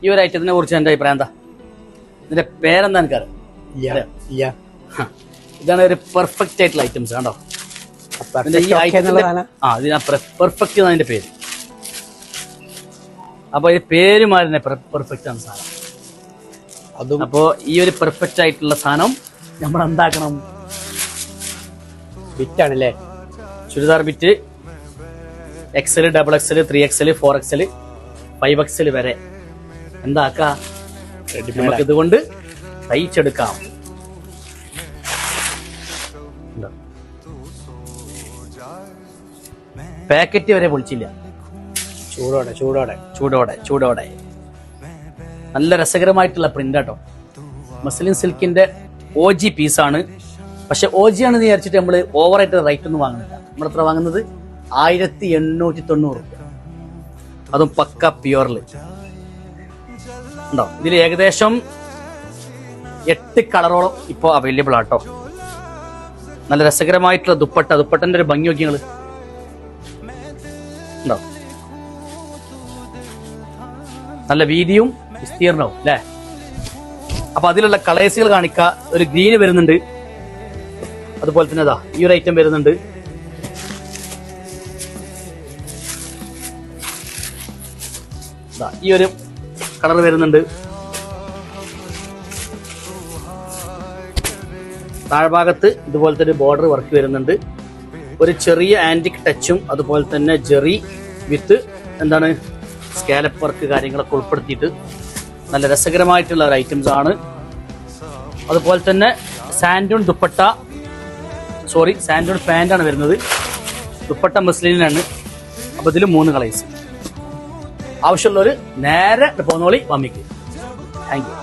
ഈ ഒരു ഐറ്റത്തിനെ കുറിച്ച് എന്റെ അഭിപ്രായം എന്താ? ഇതിന്റെ പേരെന്താ എനിക്കറിയാം. ഇതാണ് ഒരു പെർഫെക്റ്റ് ആയിട്ടുള്ള ഐറ്റംസ് കണ്ടോ. ഈ പെർഫെക്റ്റ് എന്നതിന്റെ പേര്. അപ്പൊ ഈ പേര് മാറി പെർഫെക്റ്റ് ആണ് സാധനം. അപ്പോ ഈ ഒരു പെർഫെക്റ്റ് ആയിട്ടുള്ള സാധനം നമ്മൾ എന്താക്കണം? ബിറ്റാണല്ലേ. Churidar bit XL, XXL, 3XL, 4XL, 5XL വരെ എന്താക്കാം? നമുക്ക് ഇതുകൊണ്ട് തയ്ച്ചെടുക്കാം. പാക്കറ്റ് വരെ പൊളിച്ചില്ല. ചൂടോടെ ചൂടോടെ ചൂടോടെ ചൂടോടെ നല്ല രസകരമായിട്ടുള്ള പ്രിന്റ് കേട്ടോ. മസ്ലിൻ സിൽക്കിന്റെ OG പീസാണ്. പക്ഷെ OG ആണെന്ന് വിചാരിച്ചിട്ട് നമ്മള് ഓവറായിട്ട് റേറ്റ് ഒന്നും വാങ്ങുന്നില്ല. നമ്മളെത്ര വാങ്ങുന്നത്? 1890 രൂപ. അതും പക്ക പ്യുവറിൽ ഉണ്ടോ. ഇതിൽ ഏകദേശം 8 കളറോളം ഇപ്പോ അവൈലബിൾ ആട്ടോ. നല്ല രസകരമായിട്ടുള്ള ദുപ്പട്ടന്റെ ഒരു ഭംഗി നോക്കിയങ്ങള് ഉണ്ടോ. നല്ല വീതിയും വിസ്തീർണവും അല്ലേ. അപ്പൊ അതിലുള്ള കളേഴ്സുകൾ കാണിക്ക. ഒരു ഗ്രീന് വരുന്നുണ്ട്, അതുപോലെ തന്നെ ഇതാ ഈ ഒരു ഐറ്റം വരുന്നുണ്ട്. ഈ ഒരു കളർ വരുന്നുണ്ട്. താഴ്ഭാഗത്ത് ഇതുപോലത്തെ ഒരു ബോർഡർ വർക്ക് വരുന്നുണ്ട്. ഒരു ചെറിയ ആന്റിക് ടച്ചും അതുപോലെ തന്നെ ജെറി വിത്ത് എന്താണ് സ്കാലപ്പ് വർക്ക് കാര്യങ്ങളൊക്കെ ഉൾപ്പെടുത്തിയിട്ട് നല്ല രസകരമായിട്ടുള്ള ഒരു ഐറ്റംസ് ആണ്. അതുപോലെ തന്നെ സാൻഡൂൺ പാൻ്റാണ് വരുന്നത്. ദുപ്പട്ട മസ്ലിനാണ്. അപ്പൊ ഇതിൽ 3 കളേഴ്സ്. ആവശ്യമുള്ളവർ നേരെ പോന്നോളി മമ്മിക്ക്. Thank you.